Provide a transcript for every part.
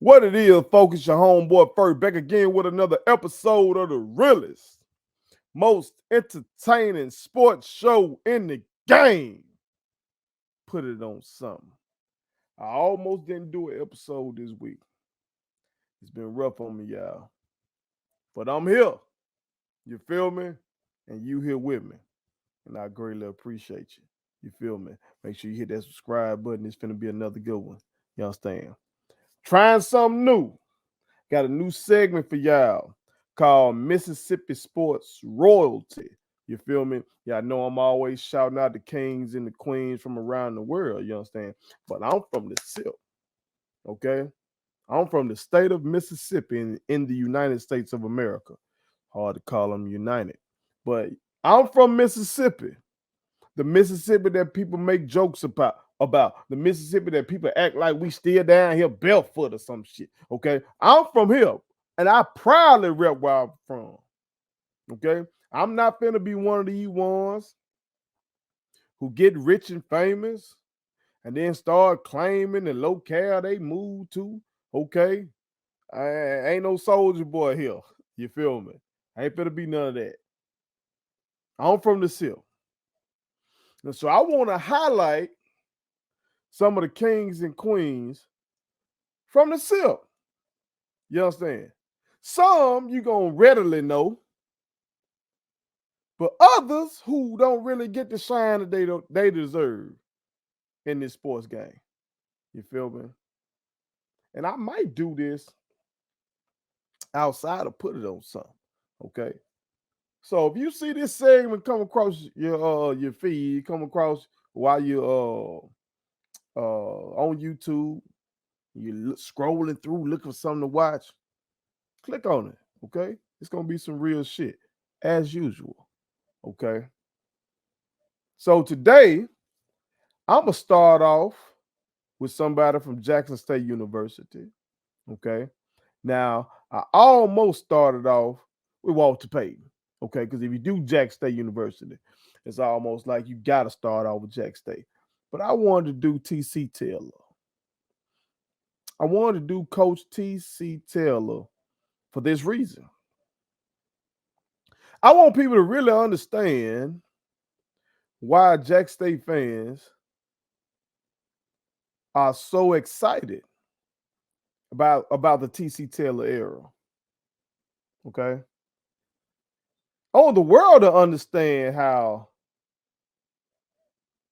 What it is, folks, your homeboy First back again with another episode of the realest, most entertaining sports show in the game. Put it on something. I almost didn't do an episode this week. It's been rough on me, y'all. But I'm here. You feel me? And you here with me. And I greatly appreciate you. You feel me? Make sure you hit that subscribe button. It's finna be another good one. You understand? Trying something new. Got a new segment for y'all called Mississippi Sports Royalty. You feel me? Yeah, I know I'm always shouting out the kings and the queens from around the world, you understand? But I'm from the SIP, okay? I'm from the state of Mississippi in the United States of America. Hard to call them united. But I'm from Mississippi. The Mississippi that people make jokes about the Mississippi that people act like we still down here barefoot or some shit. Okay, I'm from here, and I proudly rep where I'm from. Okay, I'm not finna be one of these ones who get rich and famous and then start claiming the locale they moved to. Okay, I ain't no soldier boy here. You feel me? I ain't finna be none of that. I'm from the SIP. And so I want to highlight some of the kings and queens from the SIP. You understand? Some you gonna readily know, but others who don't really get the shine that they deserve in this sports game. You feel me? And I might do this outside or put it on something. Okay. So if you see this segment come across your feed, come across while you're on YouTube, you're scrolling through looking for something to watch, click on it. Okay. It's gonna be some real shit as usual. Okay. So today, I'm going to start off with somebody from Jackson State University. Okay. Now, I almost started off with Walter Payton. Okay. Because if you do Jackson State University, it's almost like you got to start off with Jackson State. But I wanted to do T.C. Taylor. I wanted to do Coach T.C. Taylor for this reason. I want people to really understand why Jack State fans are so excited about the T.C. Taylor era. Okay. I want the world to understand how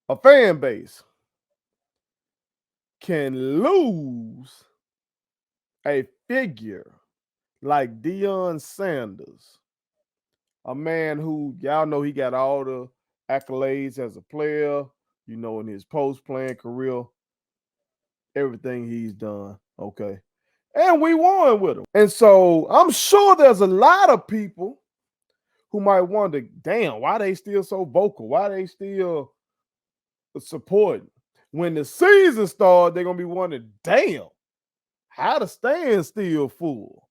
a fan base can lose a figure like Deion Sanders, a man who y'all know he got all the accolades as a player, you know, in his post-playing career, everything he's done. Okay. And we won with him. And so I'm sure there's a lot of people who might wonder, damn, why they still so vocal? Why they still supporting? When the season starts, they're gonna be wondering, damn, how the stands still full?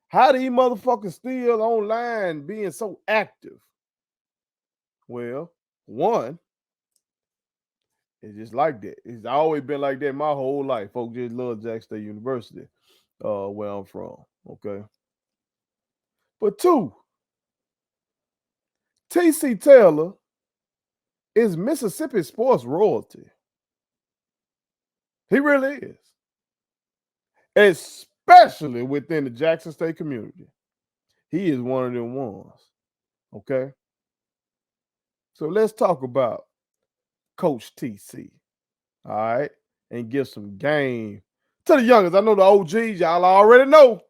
How these motherfuckers still online being so active? Well, one, it's just like that. It's always been like that my whole life. Folks just love Jackson State University, where I'm from. Okay. But two, T.C. Taylor is Mississippi sports royalty. He really is. Especially within the Jackson State community. He is one of them ones. Okay. So let's talk about Coach TC. All right. And give some game to the youngest. I know the OGs, y'all already know.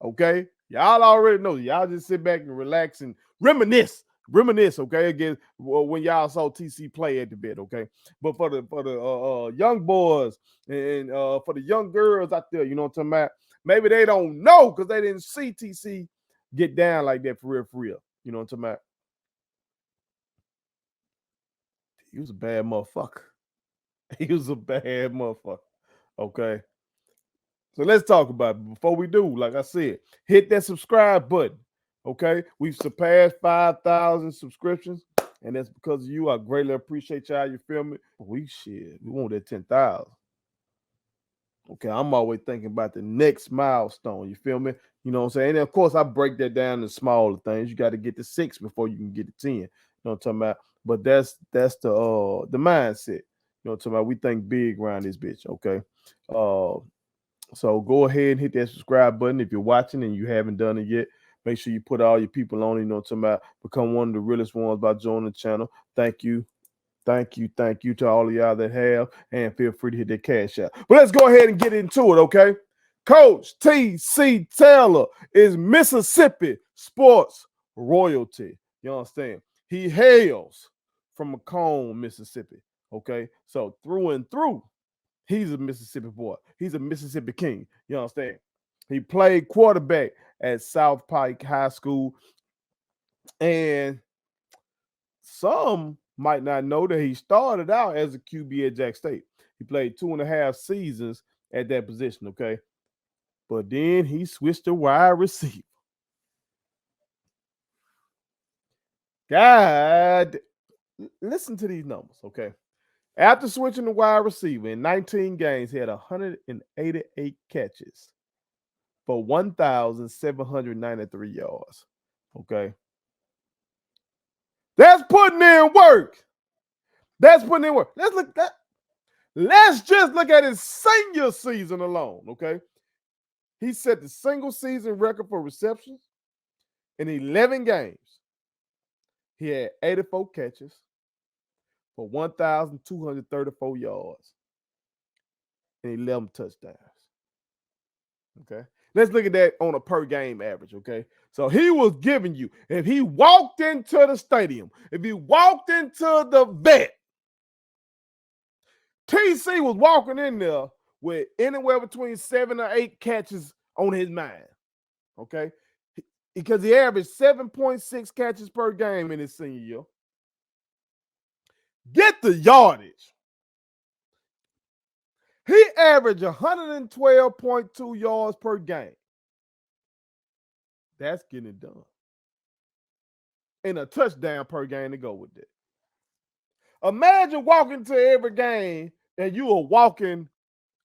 Okay. Y'all already know. Y'all just sit back and relax and reminisce. Okay, again, when y'all saw TC play at the bit, okay. But for the young boys and for the young girls out there, you know what I'm talking about? Maybe they don't know because they didn't see TC get down like that for real. You know what I'm talking about? He was a bad motherfucker. He was a bad motherfucker. Okay. So let's talk about it. Before we do, like I said, hit that subscribe button. Okay. We've surpassed 5,000 subscriptions, and that's because of you. I greatly appreciate y'all. You feel me? We want that 10,000. Okay, I'm always thinking about the next milestone. You feel me? You know what I'm saying? And of course, I break that down into smaller things. You got to get to 6 before you can get to 10. You know what I'm talking about? But that's the mindset. You know what I'm talking about? We think big around this bitch. Okay. So go ahead and hit that subscribe button if you're watching and you haven't done it yet. Make sure you put all your people on. You know what I'm talking about? Become one of the realest ones by joining the channel. Thank you. Thank you to all of y'all that have, and feel free to hit that cash out. But let's go ahead and get into it, okay? Coach T.C. Taylor is Mississippi sports royalty. You understand? He hails from Macomb, Mississippi, okay? So through and through, he's a Mississippi boy. He's a Mississippi king. You understand? He played quarterback at South Pike High School, and some might not know that he started out as a QB at Jack State. He played 2.5 seasons at that position, okay? But then he switched to wide receiver. God, listen to these numbers, okay? After switching to wide receiver in 19 games, he had 188 catches for 1,793 yards, okay? That's putting in work. That's putting in work. Let's just look at his senior season alone, okay? He set the single season record for receptions in 11 games. He had 84 catches for 1,234 yards and 11 touchdowns. Okay. Let's look at that on a per game average. Okay. So he was giving you, if he walked into the stadium, if he walked into the vet, TC was walking in there with anywhere between 7 or 8 catches on his mind. Okay. Because he averaged 7.6 catches per game in his senior year. Get the yardage. He averaged 112.2 yards per game. That's getting it done. And a touchdown per game to go with it. Imagine walking to every game and you are walking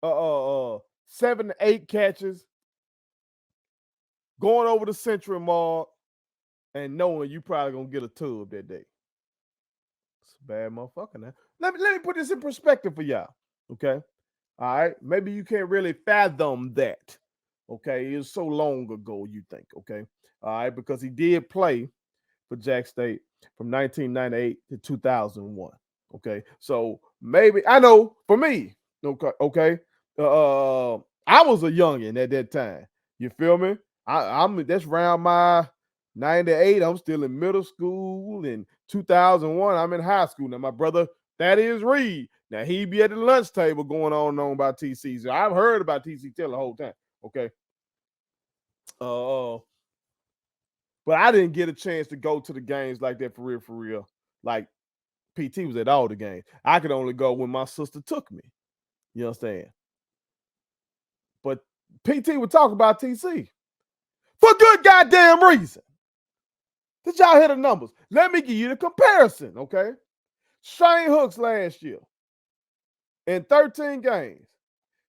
7 to 8 catches, going over the century mark, and knowing you probably gonna get a tub that day. It's a bad motherfucker now. Let me put this in perspective for y'all. Okay. All right. Maybe you can't really fathom that. Okay. It was so long ago, you think. Okay. All right. Because he did play for Jack State from 1998 to 2001. Okay. So maybe, I know for me, okay. I was a youngin' at that time. You feel me? I'm that's around my 98. I'm still in middle school. In 2001, I'm in high school. Now, my brother, that is Reed. Now, he be at the lunch table going on and on about TC. So I've heard about TC Taylor the whole time. Okay. But I didn't get a chance to go to the games like that for real. Like PT was at all the games. I could only go when my sister took me. You understand? But PT would talk about TC for good goddamn reason. Did y'all hear the numbers? Let me give you the comparison, okay? Shane Hooks last year in 13 games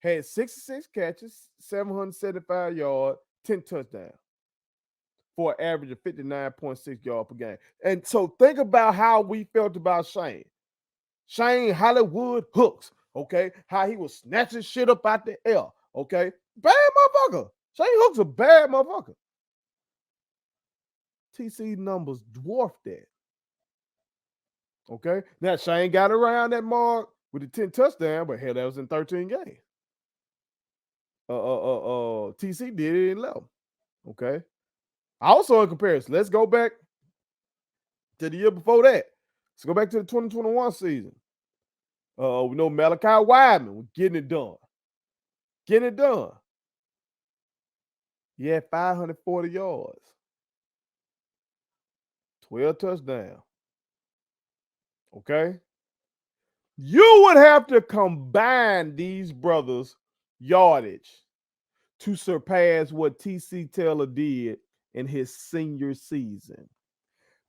had 66 catches, 775 yards, 10 touchdowns for an average of 59.6 yards per game. And so think about how we felt about Shane. Shane Hollywood Hooks, okay? How he was snatching shit up out the air, okay? Bad motherfucker. Shane Hooks a bad motherfucker. TC numbers dwarf that. Okay? Now, Shane got around that mark with the 10 touchdown, but hell, that was in 13 games. TC did it in 11. Okay? Also in comparison, let's go back to the year before that. Let's go back to the 2021 season. We know Malachi Wideman was getting it done. Getting it done. He had 540 yards. 12 touchdowns. Okay? You would have to combine these brothers' yardage to surpass what TC Taylor did in his senior season.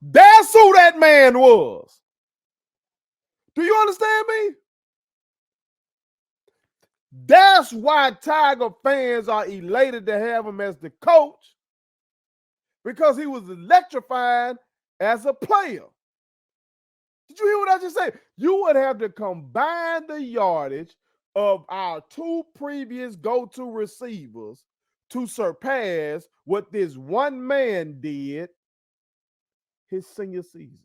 That's who that man was. Do you understand me? That's why Tiger fans are elated to have him as the coach, because he was electrifying as a player. Did you hear what I just said? You would have to combine the yardage of our two previous go-to receivers to surpass what this one man did his senior season.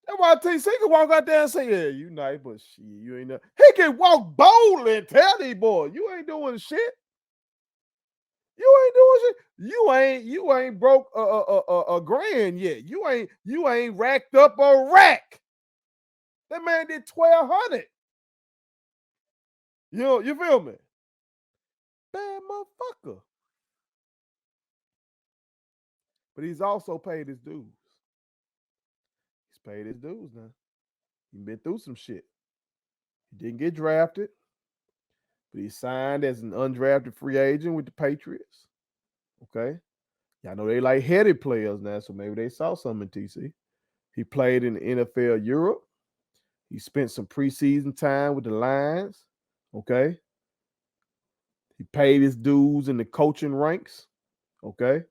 That's why TC can walk out there and say, yeah, you nice, but shit, you ain't nothing. He can walk boldly and tell these boys, you ain't doing shit. You ain't doing shit. You ain't broke a grand yet. You ain't racked up a rack. That man did 1,200. You feel me? Bad motherfucker. But he's also paid his dues. He's paid his dues now. He's been through some shit. He didn't get drafted, but he signed as an undrafted free agent with the Patriots. Okay. Y'all know they like headed players now, so maybe they saw something in TC. He played in the NFL Europe. He spent some preseason time with the Lions. Okay. He paid his dues in the coaching ranks. Okay.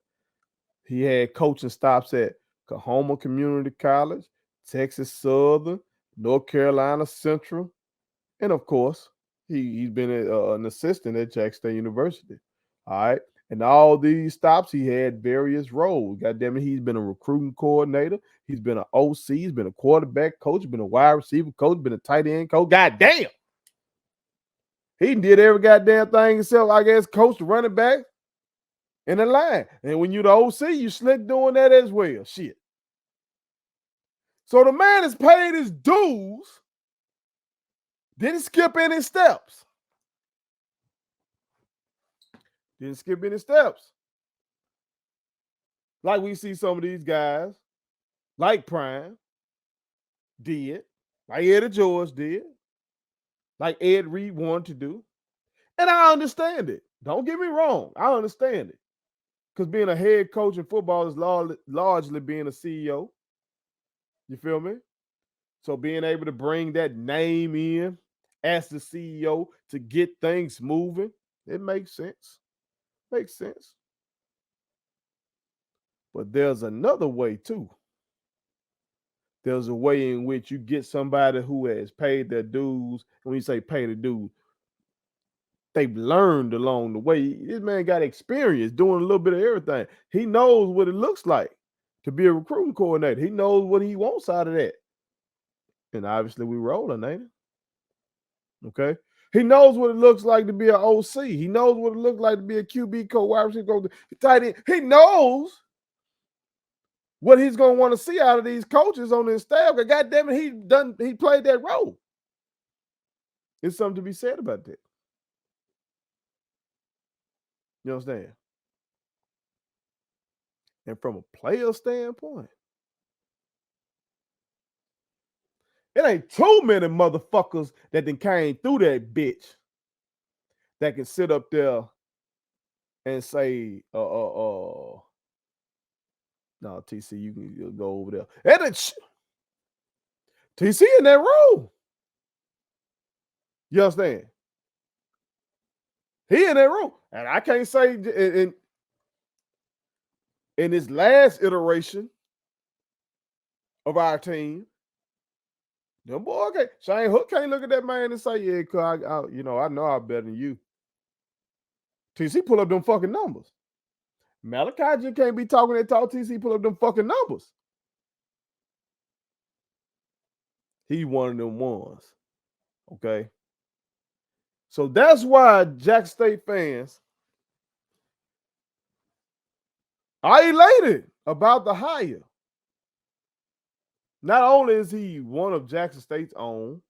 He had coaching stops at Oklahoma Community College, Texas Southern, North Carolina Central, and of course, he's been an assistant at Jackson State University. All right. And all these stops, he had various roles. God damn it, he's been a recruiting coordinator. He's been an OC. He's been a quarterback coach. Been a wide receiver coach. Been a tight end coach. God damn. He did every goddamn thing himself, I guess, coach, the running back, and the line. And when you're the OC, you slick doing that as well. Shit. So the man has paid his dues, didn't skip any steps. Didn't skip any steps. Like we see some of these guys, like Prime, did, like Eddie George did, like Ed Reed wanted to do. And I understand it. Don't get me wrong. I understand it. Because being a head coach in football is largely being a CEO. You feel me? So being able to bring that name in as the CEO to get things moving, it makes sense. Makes sense. But there's another way too. There's a way in which you get somebody who has paid their dues. When you say pay the dues, they've learned along the way. This man got experience doing a little bit of everything. He knows what it looks like to be a recruiting coordinator. He knows what he wants out of that. And obviously we rolling, ain't it? Okay. He knows what it looks like to be an OC. He knows what it looks like to be a QB coach, wide receiver coach, tight end. He knows what he's going to want to see out of these coaches on his staff. Because goddamn it, he played that role. There's something to be said about that. You understand? And from a player standpoint, it ain't too many motherfuckers that then came through that bitch that can sit up there and say, no, TC, you can go over there. And it's TC in that room. You understand? He in that room. And I can't say in this last iteration of our team, them boy, okay, Shane Hook can't look at that man and say, yeah, cause I know I'm better than you. TC pull up them fucking numbers. Malachi just can't be talking that talk. TC pull up them fucking numbers. He one of them ones. Okay. So that's why Jackson State fans are elated about the hire. Not only is he one of Jackson State's own,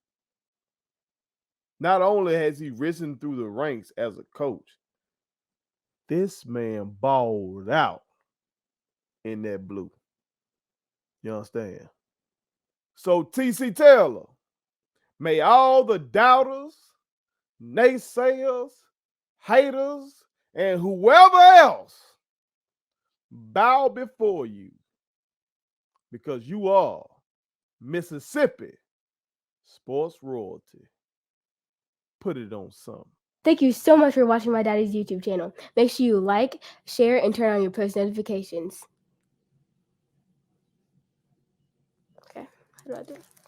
not only has he risen through the ranks as a coach, this man balled out in that blue. You understand? So TC Taylor, may all the doubters, naysayers, haters, and whoever else bow before you, because you are Mississippi sports royalty. Put it on something. Thank you so much for watching my daddy's YouTube channel. Make sure you like, share, and turn on your post notifications. Okay, how do I do it?